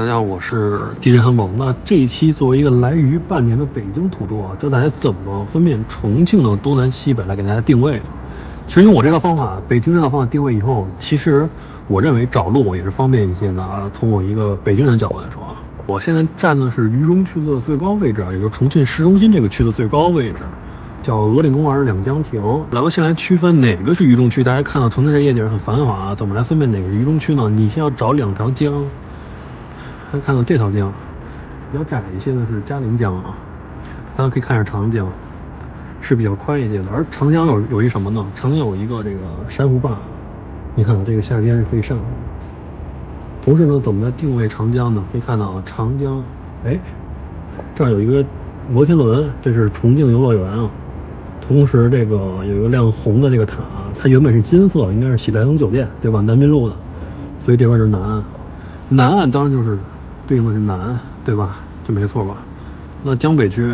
大家好，我是 DJ 汉堡。那这一期作为一个来渝半年的北京土著啊，教大家怎么分辨重庆的东南西北来给大家定位。其实用我这套方法，北京这套方法定位以后，其实我认为找路也是方便一些的啊。从我一个北京人的角度来说啊，我现在站的是渝中区的最高位置啊，也就是重庆市中心这个区的最高位置，叫鹅岭公园两江亭。咱们先来区分哪个是渝中区。大家看到重庆这夜景很繁华啊，怎么来分辨哪个是渝中区呢？你先要找两条江。看到这条江比较窄一些的是嘉陵江啊，大家可以看一下长江是比较宽一些的，而长江有一什么呢？长江有一个这个珊瑚坝，你看这个夏天是可以上。同时呢，怎么来定位长江呢？可以看到长江，这儿有一个摩天轮，这是重庆游乐园啊。同时这个有一个亮红的这个塔，它原本是金色，应该是喜来登酒店对吧？南滨路的，所以这边是南岸。南岸当然就是对应的是南，对吧？这没错吧？那江北区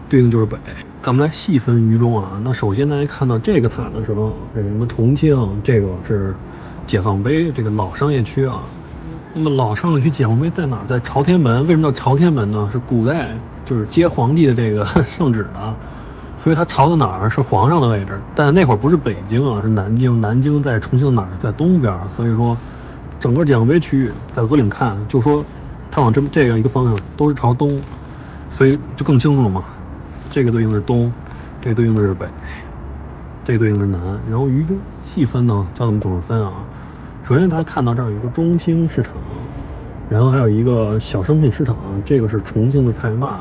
对应就是北。咱们来细分渝中啊。那首先大家看到这个塔的时候，这个什么重庆，这个是解放碑，这个老商业区啊。那么老商业区解放碑在哪？在朝天门。为什么叫朝天门呢？是古代就是接皇帝的这个圣旨的，所以它朝的哪儿是皇上的位置。但那会儿不是北京啊，是南京。南京在重庆哪儿？在东边，所以说整个解放碑区域在鹅岭看，就说它往这样一个方向都是朝东，所以就更清楚了嘛。这个对应的是东，这个对应的是北，这个对应的是南。然后渝中细分呢，教咱们怎么分啊？首先大家看到这儿有一个中兴市场，然后还有一个小商品市场，这个是重庆的菜骂，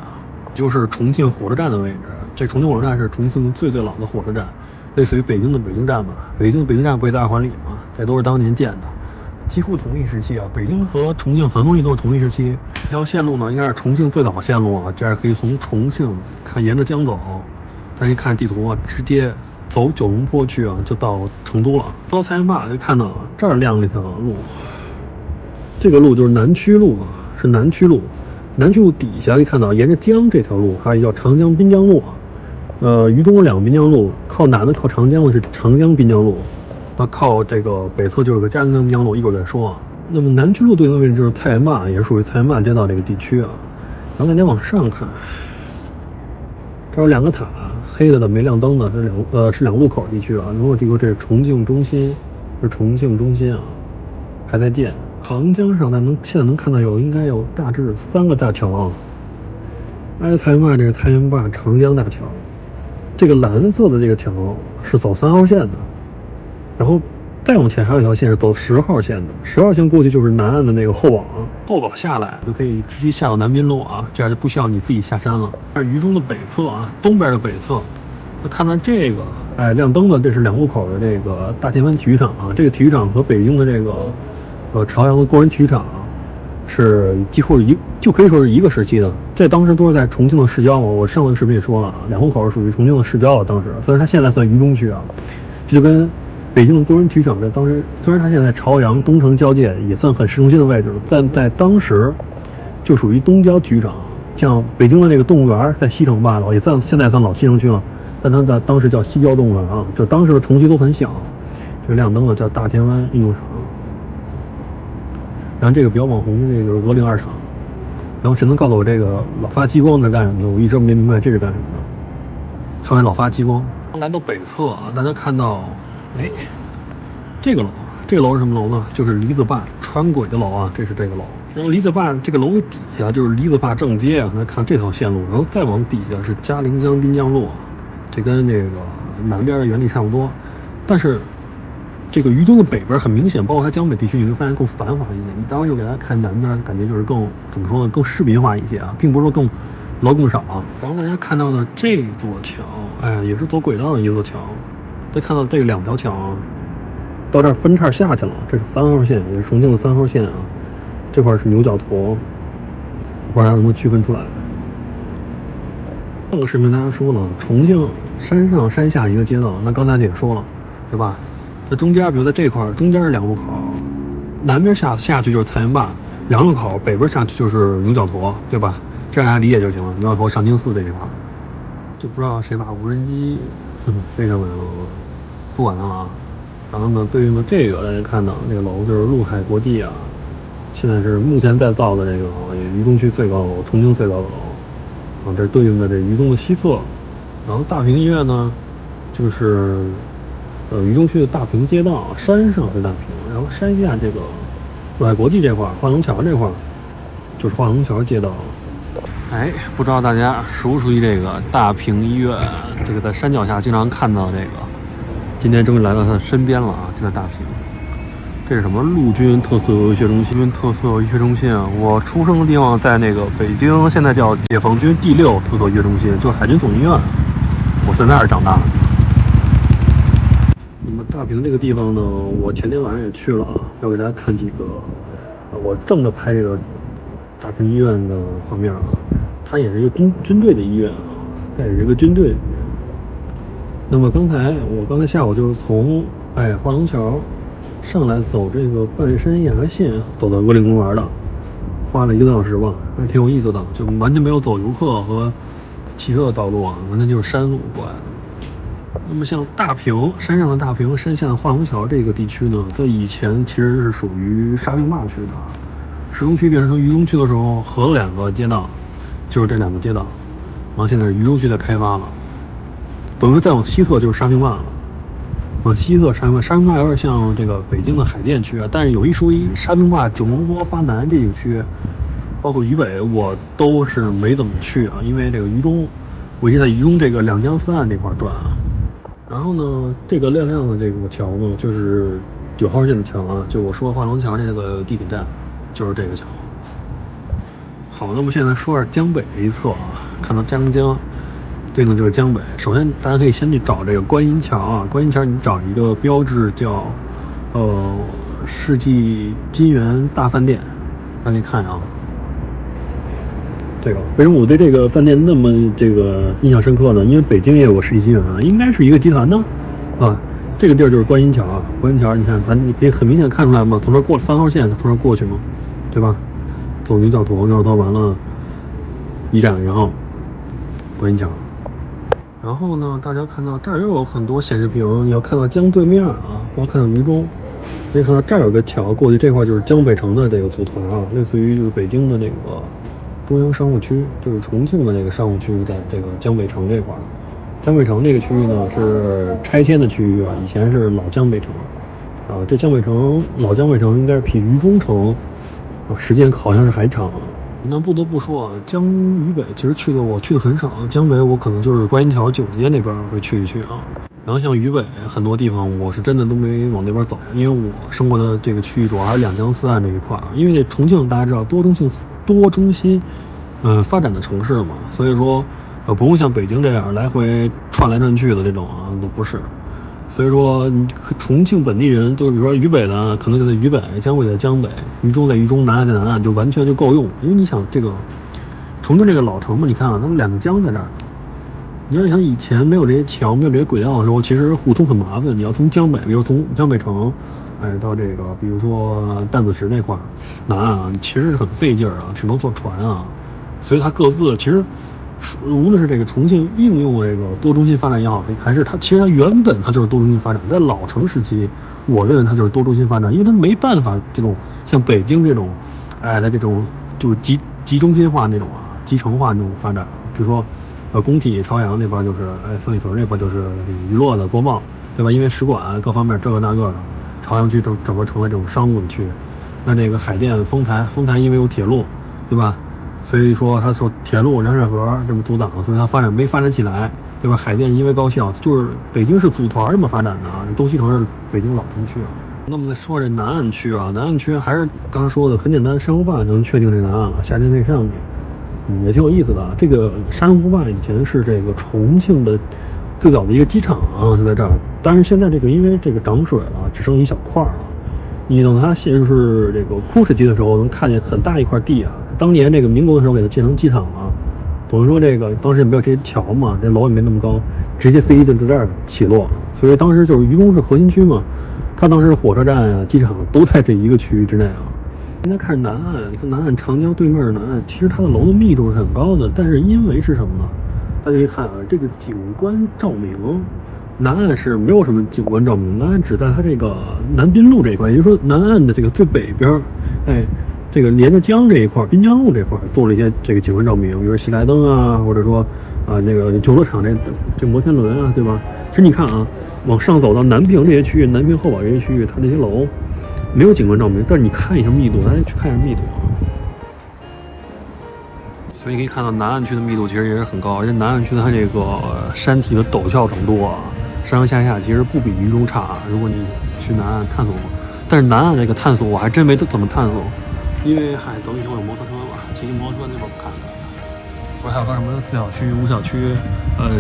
就是重庆火车站的位置。这重庆火车站是重庆最老的火车站，类似于北京的北京站吧。北京站不也在二环里吗？这都是当年建的。几乎同一时期啊，北京和重庆很多东西都是同一时期。这条线路呢，应该是重庆最早的线路啊。这样可以从重庆看，沿着江走，大家可以看地图啊，直接走九龙坡去啊，就到成都了。到菜坝就看到这儿亮了一条路，这个路就是南区路啊，是南区路。南区路底下可以看到，沿着江这条路还有一个叫长江滨江路啊。渝中有两个滨江路，靠南的靠长江的是长江滨江路。那靠这个北侧就是个嘉陵江滨江路，一会儿再说啊。那么南区路对应的位置就是菜骂，也是属于菜骂街道这个地区啊。然后大家往上看，这有两个塔，黑的没亮灯的，是两路口地区啊。如果这是重庆中心，是重庆中心啊，还在建。长江上现在能看到应该有大致3个大桥啊。挨着菜骂这个菜坝长江大桥，这个蓝色的这个桥是走3号线的。然后再往前还有一条线是走10号线的，10号线过去就是南岸的那个后堡下来就可以直接下到南滨路啊，这样就不需要你自己下山了。这是渝中的北侧啊，东边的北侧。那看到这个亮灯的，这是2路口的这个大田湾体育场啊。这个体育场和北京的这个朝阳的工人体育场是几乎就可以说是一个时期的。这当时都是在重庆的市郊嘛。我上次视频也说了，2路口是属于重庆的市郊啊。当时虽然它现在算渝中区啊，这就跟北京的工人体育场在当时，虽然它现在朝阳东城交界，也算很市中心的位置了，但在当时就属于东郊体育场。像北京的这个动物园在西城罢了，也现在算老西城区了，但它在当时叫西郊动物园啊。就当时的城区都很小。这亮灯的叫大田湾运动场。然后这个比较网红的这个就是鹅岭2厂。然后谁能告诉我这个老发激光在干什么的？我一直没明白这是干什么的。看来老发激光。来到北侧啊，大家看到这个楼是什么楼呢？就是离子坝穿轨的楼啊，这是这个楼。然后离子坝这个楼的底下就是离子坝正街啊，大家看这条线路，然后再往底下是嘉陵江滨江路，这跟这个南边的原理差不多。但是这个渝中的北边很明显，包括它江北地区，你会发现更繁华一点。你待会儿就给大家看南边，感觉就是更怎么说呢？更市民化一些啊，并不是说更楼更少啊。然后大家看到的这座桥，也是走轨道的一座桥。再看到这2条桥啊，到这儿分叉下去了，这是3号线，也是重庆的3号线啊。这块是牛角坨，不知道能不能区分出来。上个视频大家说了，重庆山上山下一个街道，那刚才也说了，对吧？在中间，比如在这块中间是2路口，南边下去就是菜坝，2路口北边下去就是牛角坨，对吧？这样大家理解就行了。牛角坨上清寺这一块，就不知道谁把无人机飞上来了，不管它了啊。然后呢，对应的这个大家看到这个楼就是陆海国际啊，现在是目前在造的这个渝中区最高楼，重庆最高的楼。这对应的这渝中的西侧。然后大平医院呢，就是渝中区的大平街道，山上是大平，然后山下这个淮国际这块化龙桥这块就是化龙桥街道。哎，不知道大家熟不熟悉这个大平医院？这个在山脚下经常看到这个，今天终于来到他的身边了啊！就在大平。这是什么陆军特色医学中心？我出生的地方在那个北京，现在叫解放军第6特色医学中心，就是海军总医院。我在那儿长大的。那么大平这个地方呢，我前天晚上也去了啊，要给大家看几个，我正着拍这个大平医院的画面啊。它也是一个军队的医院啊，它也是一个军队。那么我刚才下午就是从化龙桥上来走这个半山崖线，走到鹅岭公园的，花了1个多小时吧，还挺有意思的，就完全没有走游客和汽车的道路啊，完全就是山路过来的。那么像大平山上的大平，山下的化龙桥这个地区呢，在以前其实是属于沙坪坝区的，市中区变成渝中区的时候，合了2个街道，就是这2个街道，然后现在是渝中区在开发了，等于再往西侧就是沙坪坝了。往西侧沙坪坝有点像这个北京的海淀区啊，但是有一说一，沙坪坝、九龙坡、巴南这几个区，包括渝北，我都是没怎么去啊，因为这个渝中，我就在渝中这个两江4岸这块转啊。然后呢，这个亮亮的这个桥呢，就是9号线的桥啊，就我说化龙桥这个地铁站，就是这个桥。好，那么现在说下江北这一侧啊，看到嘉陵江。对应的就是江北。首先，大家可以先去找这个观音桥啊，观音桥你找一个标志叫，世纪金源大饭店，大家可以看啊。这个为什么我对这个饭店那么这个印象深刻呢？因为北京也有个世纪金源啊，应该是一个集团的啊。这个地儿就是观音桥啊，观音桥你看，你可以很明显看出来嘛，从这过3号线从这过去嘛，对吧？走牛角头完了，一站，然后观音桥。然后呢，大家看到这儿又有很多显示屏，你要看到江对面啊，光看到渝中，可以看到这儿有个桥过去，这块就是江北城的这个组团啊，类似于就是北京的这个中央商务区，就是重庆的这个商务区，在这个江北城这块。江北城这个区域呢是拆迁的区域啊，以前是老江北城啊，这老江北城应该是比渝中城时间好像是还长。那不得不说啊，江渝北其实我去的很少，江北我可能就是观音桥九街那边会去一去啊。然后像渝北很多地方我是真的都没往那边走，因为我生活的这个区域主要还是两江4岸这一块啊。因为重庆大家知道多中心发展的城市嘛，所以说不用像北京这样来回串来串去的这种啊，都不是。所以说，重庆本地人，就比如说渝北的，可能就在渝北；江北在江北；渝中在渝中；南岸在南岸，就完全就够用。因为你想，这个重庆这个老城嘛，你看啊，它2个江在这儿。你要想以前没有这些桥、没有这些轨道的时候，其实互通很麻烦。你要从江北，比如从江北城，到这个，比如说担子石那块儿，南岸啊，其实是很费劲儿啊，只能坐船啊。所以它各自其实。无论是这个重庆应用这个多中心发展也好，还是它其实它原本它就是多中心发展，在老城时期，我认为它就是多中心发展，因为它没办法这种像北京这种，它这种就是集中心化那种啊，集成化那种发展。比如说，工体朝阳那边就是，三里屯那边就是娱乐的国贸，对吧？因为使馆各方面这个那个的，朝阳区整个成了这种商务的区。那这个海淀丰台因为有铁路，对吧？所以说，他说铁路梁水河这么阻挡，所以它没发展起来，对吧？海淀因为高校，就是北京是组团这么发展的啊，东西城是北京老城区啊。那么再说这南岸区啊，南岸区还是刚才说的很简单，山湖坝能确定这南岸了，夏天那上面，也挺有意思的啊。这个山湖坝以前是这个重庆的最早的一个机场啊，就在这儿。但是现在这个因为这个涨水了，只剩一小块了。你等它现就是这个枯水期的时候，能看见很大一块地啊。当年这个民国的时候给它建成机场了，等于说这个当时也没有这些桥嘛，这楼也没那么高，直接飞机就在这儿起落，所以当时就是渝中是核心区嘛，它当时火车站啊、机场都在这一个区域之内啊。现在看南岸，你看南岸长江对面的南岸，其实它的楼的密度是很高的，但是因为是什么呢？大家可以看啊，这个景观照明。南岸是没有什么景观照明，南岸只在它这个南滨路这一块，也就是说南岸的这个最北边，这个连着江这一块，滨江路这块做了一些这个景观照明，比如喜来登啊，或者说那个游乐场这摩天轮啊，对吧？其实你看啊，往上走到南平这些区域，南平后堡这些区域，它那些楼没有景观照明，但是你看一下密度，大家去看一下密度啊。所以你可以看到南岸区的密度其实也是很高，而且南岸区它这个山体的陡峭程度啊，上上下下其实不比渝中差。如果你去南岸探索，但是南岸这个探索我还真没怎么探索，因为等以后有摩托车吧，骑摩托车那边看看。不是还有个什么4小区、5小区，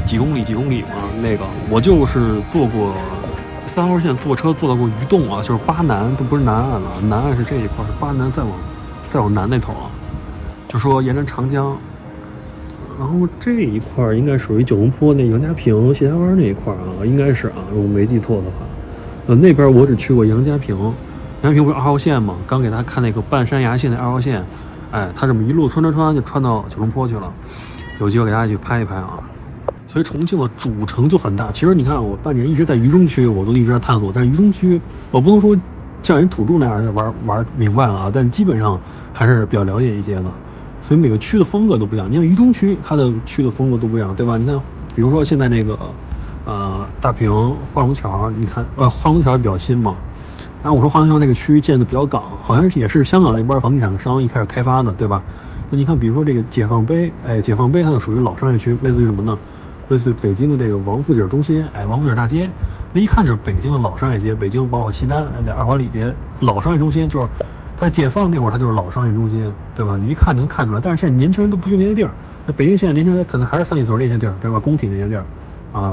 几公里嘛？那个我就是坐过3号线，坐车坐到过渝洞啊，就是巴南，都不是南岸了，南岸是这一块，是巴南再往南那头啊。就说沿着长江，然后这一块应该属于九龙坡那杨家坪、谢家湾那一块啊，应该是啊，如果没记错的话。那边我只去过杨家坪，杨家坪不是2号线嘛？刚给大家看那个半山崖线的2号线，哎，它这么一路穿就穿到九龙坡去了。有机会给大家去拍一拍啊。所以重庆的主城就很大。其实你看，我半年一直在渝中区，我都一直在探索。但是渝中区，我不能说像人土著那样玩明白了啊，但基本上还是比较了解一些的。所以每个区的风格都不一样。你看渝中区，它的区的风格都不一样，对吧？你看，比如说现在那个大坪化龙桥，你看化龙桥比较新嘛。然后我说化龙桥那个区建的比较港，好像也是香港那边房地产商一开始开发的，对吧？那你看，比如说这个解放碑，解放碑它就属于老商业区，类似于什么呢？类似于北京的这个王府井中心，王府井大街，那一看就是北京的老商业街，北京包括西单、二环里边老商业中心，就是它解放那会儿它就是老商业中心，对吧？你一看就能看出来。但是现在年轻人都不去那些地儿，那北京现在年轻人可能还是三里屯那些地儿，对吧？工体那些地儿。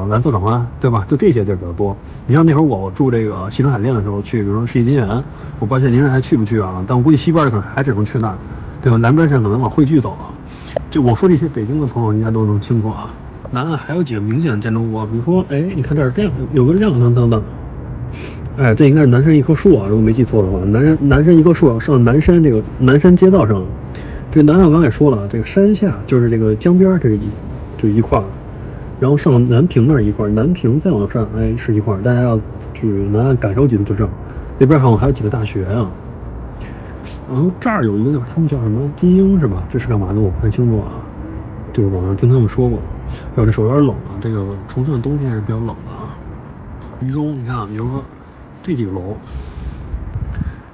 蓝色港湾，对吧？就这些地儿比较多。你像那会儿我住这个西城海淀的时候去，比如说世纪金源，我不知道现在年轻人还去不去啊？但我估计西边的可能还只能去那儿，对吧？南边上可能往汇聚走了。这我说这些北京的朋友应该都能清楚啊。南岸还有几个明显的建筑物，比如说，你看这儿这样有个亮堂堂的，这应该是南山一棵树啊，如果没记错的话，南山一棵树要上南山这个南山街道上。这个南岸我刚才也说了，这个山下就是这个江边，这一块。然后上南平那一块，南平再往上，是一块。大家要去南岸感受几次就知道。那边好像还有几个大学啊。然后这儿有一个他们叫什么金鹰是吧？这是干嘛的？我不太清楚啊。就是网上听他们说过。还有这手有点冷啊，这个重庆的冬天是比较冷的啊。渝中你看，比如说这几个楼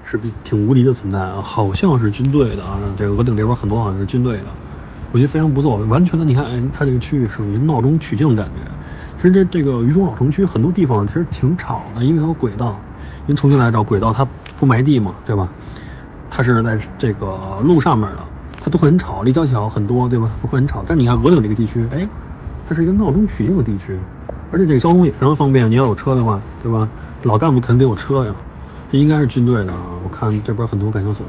是挺无敌的存在啊，好像是军队的啊。这个鹅顶这边很多好像是军队的。我觉得非常不错，完全的，你看，它这个区域属于闹中取静的感觉。其实这个渝中老城区很多地方其实挺吵的，因为它有轨道，因为重庆来找轨道它不埋地嘛，对吧？它是在这个路上面的，它都很吵，立交桥很多，对吧？会很吵。但是你看鹅顶这个地区，它是一个闹中取静的地区，而且这个交通也非常方便。你要有车的话，对吧？老干部肯定得有车呀。这应该是军队的啊，我看这边很多感情所。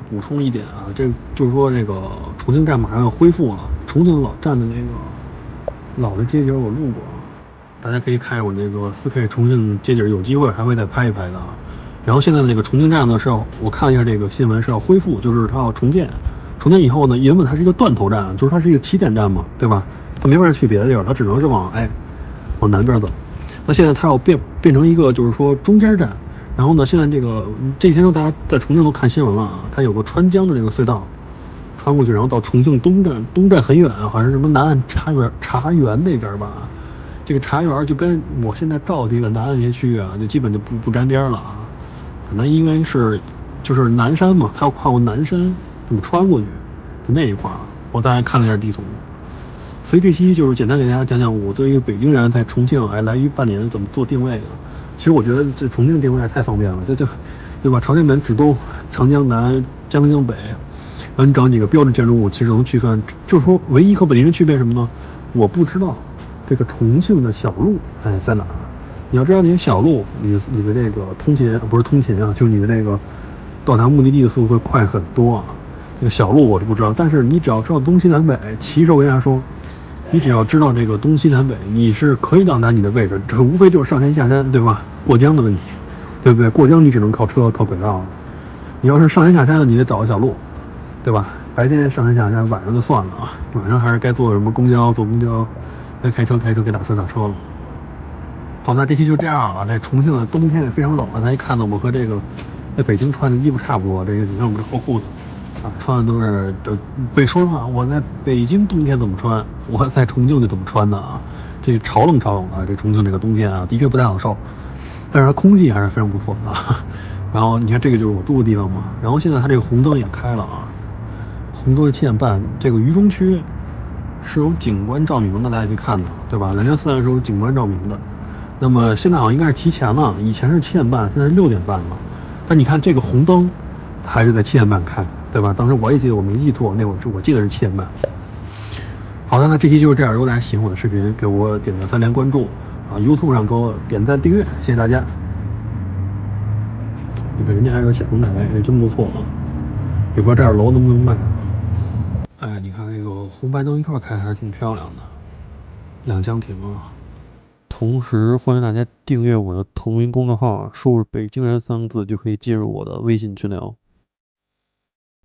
补充一点啊，这就是说这个重庆站马上要恢复了。重庆老站的那个老的街景我路过，大家可以看我那个4K 重庆街景，有机会还会再拍一拍的啊。然后现在的那个重庆站呢我看了一下这个新闻是要恢复，就是它要重建。重建以后呢，原本它是一个断头站，就是它是一个起点站嘛，对吧？它没法去别的地儿，它只能是往南边走。那现在它要变成一个就是说中间站。然后呢，现在这几天大家在重庆都看新闻了啊，它有个穿江的这个隧道，穿过去，然后到重庆东站，东站很远，好像是什么南岸茶园那边吧。这个茶园就跟我现在照的这个南岸这些区域啊，就基本就不沾边了啊。可能应该是就是南山嘛，它要跨过南山，这么穿过去的那一块儿。我大概看了一下地图，所以这期就是简单给大家讲讲我作为一个北京人在重庆来渝半年怎么做定位的。其实我觉得这重庆定位太方便了，对吧？朝天门指东，长江南，江北，然后你找几个标志建筑物，其实能区分。就是说，唯一和本地人区别什么呢？我不知道这个重庆的小路在哪儿。你要知道，你小路，你的这个不是通勤啊，就是你的那个到达目的地的速度会快很多啊。这个小路我是不知道，但是你只要知道东西南北，其实我跟大家说。你只要知道这个东西南北，你是可以到达你的位置，这无非就是上山下山，对吧？过江的问题，对不对？过江你只能靠车靠轨道，你要是上山下山的，你得找个小路，对吧？白天上山下山，晚上就算了啊，晚上还是该坐什么公交坐公交，该开车开车，该打车打车了。好，那这期就这样了。这重庆的冬天也非常冷了，大家看到我和这个在北京穿的衣服差不多，这个你看我们这厚裤子。啊，穿的都说实话，我在北京冬天怎么穿，我在重庆就怎么穿的啊。这潮冷潮冷的，这重庆这个冬天啊，的确不太好受，但是它空气还是非常不错的啊。然后你看这个就是我住的地方嘛，然后现在它这个红灯也开了啊，红灯是7点半，这个渝中区是有景观照明的，大家可以看到，对吧？2点4是有景观照明的。那么现在好像应该是提前了，以前是7点半，现在是6点半了。但你看这个红灯还是在7点半开，对吧？当时我也记得，我没记错，那会儿我记得是7点半。好的，那这期就是这样。如果大家喜欢我的视频，给我点个3连关注啊 ，YouTube 上给我点赞订阅，谢谢大家。你看人家还有小阳台，也真不错啊。也不知道这样楼能不能卖。哎，你看这个红白灯一块开，还是挺漂亮的。两厢亭啊。同时欢迎大家订阅我的同名公众号，输入"北京人"3个字就可以进入我的微信群聊。